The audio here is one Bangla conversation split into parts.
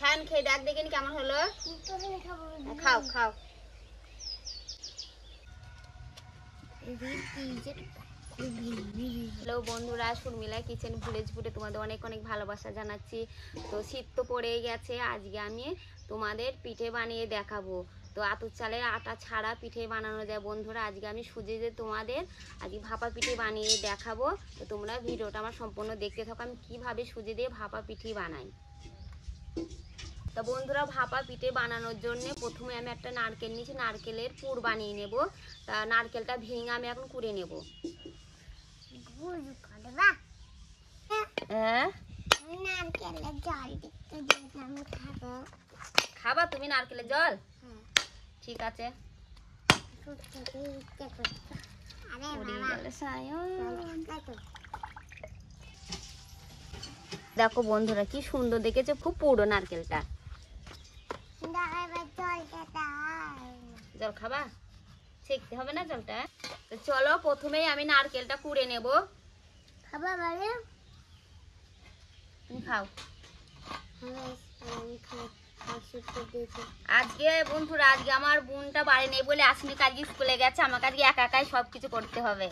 সায়ন খেয়ে দেখ দেখিনি কেমন হলো। খাও খাও। হ্যালো বন্ধুরা, শর্মিলা কিচেন ভিলেজ ফুডে তোমাদের অনেক অনেক ভালোবাসা জানাচ্ছি। তো শীত তো পড়ে গেছে, আজকে আমি তোমাদের পিঠে বানিয়ে দেখাবো। তো আতপ চালের আটা ছাড়া পিঠে বানানো যায় বন্ধুরা। আজকে আমি সুজি দিয়ে তোমাদের আজকে ভাপা পিঠে বানিয়ে দেখাবো। তো তোমরা ভিডিওটা আমার সম্পূর্ণ দেখতে থাকো, আমি কিভাবে সুজি দিয়ে ভাপা পিঠে বানাই। তো বন্ধুরা, ভাপা পিঠে বানানোর জন্য প্রথমে আমি একটা নারকেল নিয়েছি, নারকেলের পুর বানিয়ে নেব। তা নারকেলটা ভেঙে আমি এখন কুড়ে নেব। খাবা তুমি নারকেলের জল? ঠিক আছে। দেখো বন্ধুরা কি সুন্দর দেখেছে, খুব পুরো নারকেলটা। জল খাবা? ছেঁকতে হবে না জলটা। তো চলো প্রথমেই আমি নারকেলটা কুড়ে নেব। খাবা মানে তুমি খাও। আজকে বন্ধুরা, আজকে আমার বোনটা বাড়ি নেই বলে আসলে কাজে স্কুলে গেছে, আমাকে আজকে একা একাই সবকিছু করতে হবে।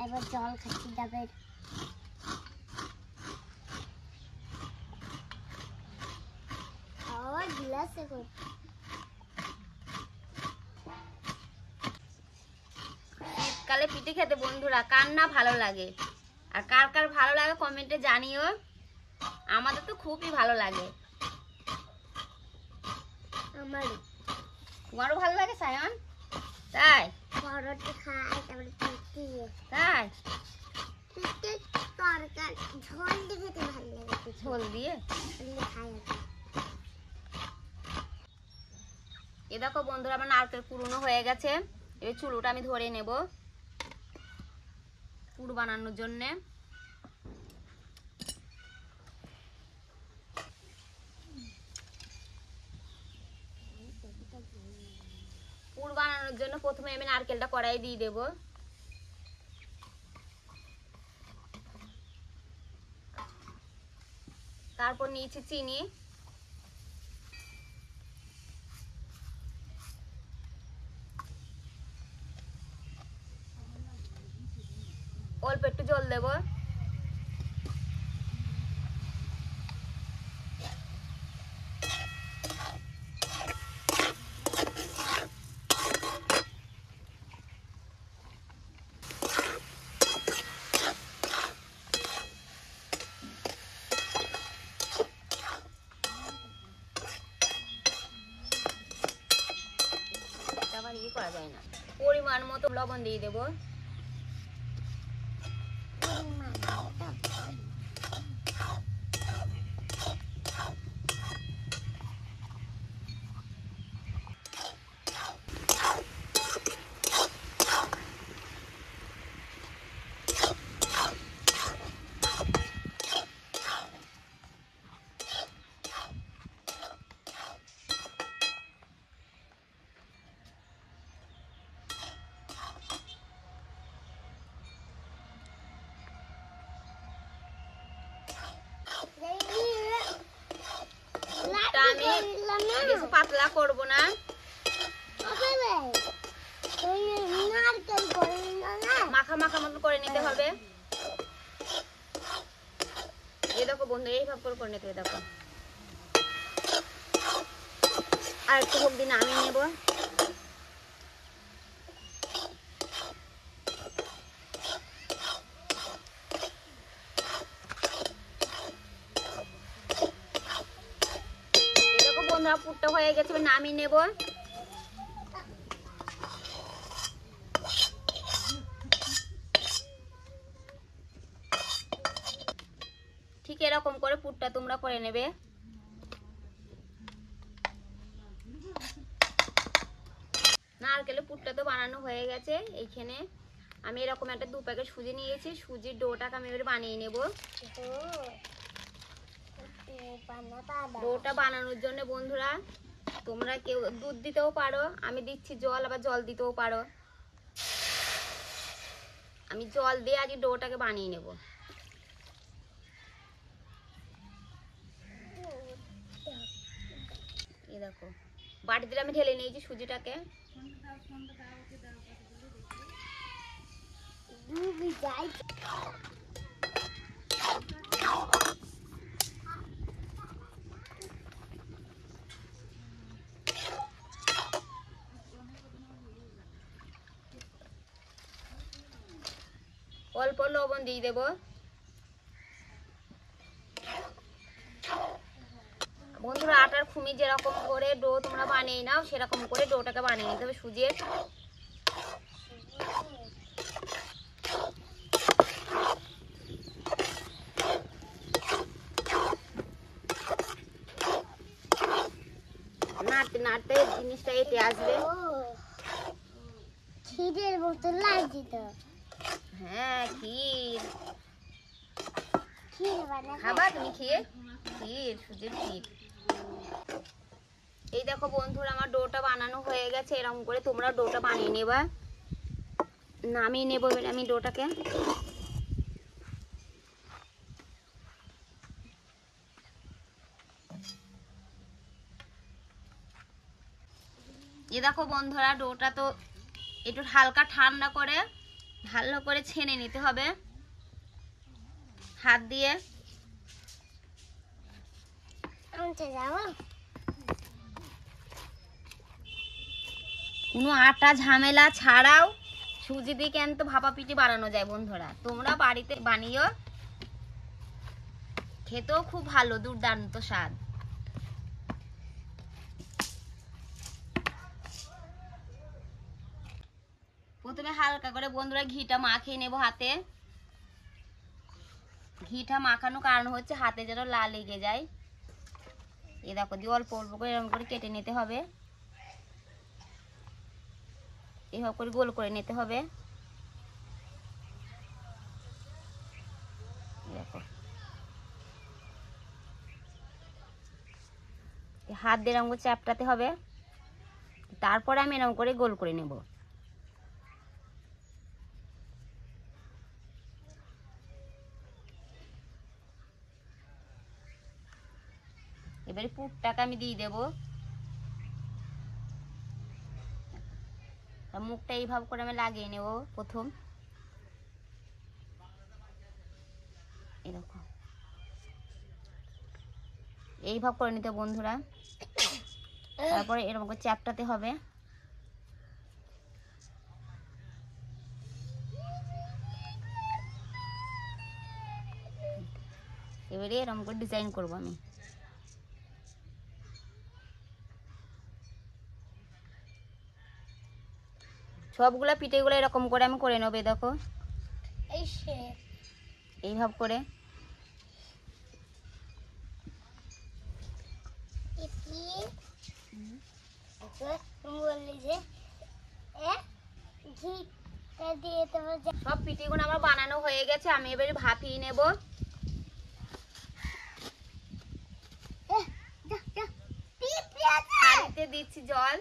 এবার জল খাচ্ছি ডাবের। শীতকালে পিঠে খেতে বন্ধুরা কার না ভালো লাগে, আর কার কার ভালো লাগে কমেন্টে জানিও। আমাদের তো খুবই ভালো লাগে। তোমারও ভালো লাগে সায়ন? তাই তাই ঝোল দিয়ে এ দেখো বন্ধুরা, আমার নারকেল কুড়ানো হয়ে গেছে। এবার চুলোটা আমি ধরে নেব পুর বানানোর জন্য। পুর বানানোর জন্য প্রথমে আমি নারকেলটা কড়াই দিয়ে দেব। তারপর নিয়েছি চিনি, অল্প একটু জল দেব। করা যায় না। পরিমাণ মতো লবণ দিয়ে দেব। আমি বেশি পাতলা করব না, মাখা মাখা মতো করে নিতে হবে। এই দেখো বন্ধু, এইভাবে করে নিতে হবে। দেখো আর একটু হোক দিন আমি নেব। পুরটা হয়ে গেছে, নামিয়ে নেব। ঠিক এরকম করে পুরটা তোমরা করে নেবে। নারকেলের পুরটা তো বানানো হয়ে গেছে। এইখানে আমি এরকম একটা 2 প্যাকেট সুজি নিয়েছি। সুজির ডোটাকে আমি এবার বানিয়ে নেব। ডোটা বানানোর জন্য বন্ধুরা তোমরা কেউ দুধ দিতেও পারো, আমি দিচ্ছি জল, আবার জল দিতেও পারো। আমি জল দিয়ে আগে ডোটাকে বানিয়ে নেব। এই দেখো বাটি দিলে আমি ঢেলে নিয়েছি সুজিটাকে। অল্প লবণ দিয়ে দেবো। বন্ধুরা আটার খুমি যেরকম করে ডো তোমরা বানিয়ে নাও সেরকম করে ডোটাকে বানিয়ে নিতে হবে সুজির। নাড়তে নাড়তে জিনিসটা এতে আসবে। ক্ষীরের মতো লাগছে তো। হ্যাঁ ক্ষীর খাবা তুমি? ক্ষীর সুজির ক্ষীর। এই দেখো বন্ধুরা আমার ডোটা বানানো হয়ে গেছে। এরকম করে তোমরা ডোটা বানিয়ে নেবা। নামিয়ে নেবো আমি ডোটাকে। এই দেখো বন্ধুরা ডোটা তো একটু হালকা ঠান্ডা করে ভালো করে ছেনে নিতে হবে হাত দিয়ে। কোনো আটা ঝামেলা ছাড়াও সুজি দিয়ে কেন তো ভাপা পিঠে বানানো যায় বন্ধুরা। তোমরা বাড়িতে বানিও, খেতেও খুব ভালো, দুর্দান্ত স্বাদ। প্রথমে হালকা করে বন্ধুরা ঘিটা মাখিয়ে নেব হাতে। ঘিটা মাখানোর কারণ হচ্ছে হাতে যেন লাল লেগে যায়। এই দেখো দিয়ে অল্প অল্প করে এরকম করে কেটে নিতে হবে। এভাবে করে গোল করে নিতে হবে। দেখো হাত দিয়ে এরকম করে চ্যাপটাতে হবে। তারপরে আমি এরকম করে গোল করে নেব। এবারে পুরটাকে আমি দিয়ে দেব। মুখটা এইভাবে করে আমি লাগিয়ে নেব প্রথম। এরকম এইভাবে করে নিতে বন্ধুরা। তারপরে এরকম করে চ্যাপটাতে হবে। এবারে এরকম করে ডিজাইন করব আমি। সবগুলা পিঠেগুলো এরকম করে আমি করে নেবো। দেখো এইভাবে করে। সব পিঠেগুলো আমার বানানো হয়ে গেছে। আমি এবারে ভাপিয়ে নেব। হাঁড়িতে দিচ্ছি জল।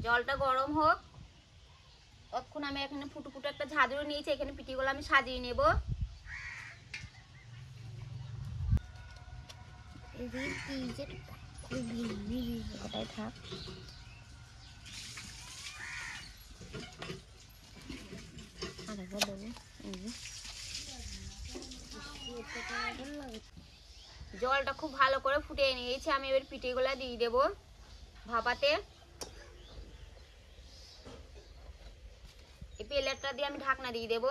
জলটা গরম হোক তখন আমি এখানে ফুটো ফুটো একটা ঝাঁঝরি নিয়েছি। এখানে পিঠেগুলো আমি সাজিয়ে নেব। থাক জলটা খুব ভালো করে ফুটিয়ে নিয়েছি। আমি এবার পিঠেগুলো দিয়ে দেবো ভাপাতে। এই প্লেটটা দিয়ে আমি ঢাকনা দিয়ে দেবো।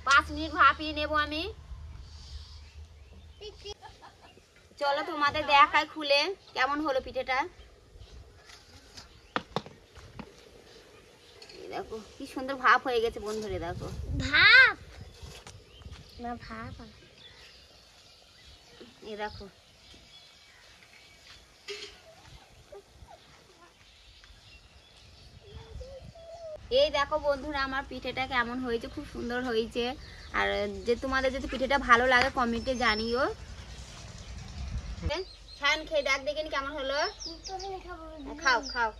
5 মিনিট ভাপিয়ে নেব আমি। চলো তোমাদের দেখাই খুলে কেমন হলো পিঠেটা। দেখো কি সুন্দর ভাপ হয়ে গেছে বন্ধুরে। দেখো ভাপ না ভাপ। এই দেখো এই দেখো বন্ধুরা আমার পিঠেটা কেমন হয়েছে, খুব সুন্দর হয়েছে। আর যে তোমাদের যদি পিঠেটা ভালো লাগে কমেন্টে জানিও। সায়ন খেয়ে দেখ দেখিনি কেমন হলো। খাও খাও,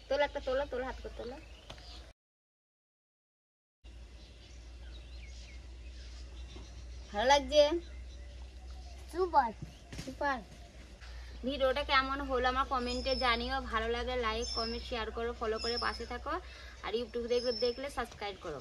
তোলো একটা, তোলো তোলো, হাত করে তোলো। ভালো লাগছে? Super super. ভিডিওটা কেমন হলো আমার কমেন্টে জানিও। ভালো লাগে লাইক কমেন্ট শেয়ার করো, ফলো করে পাশে থাকো। আর ইউটিউব দেখলে সাবস্ক্রাইব করো।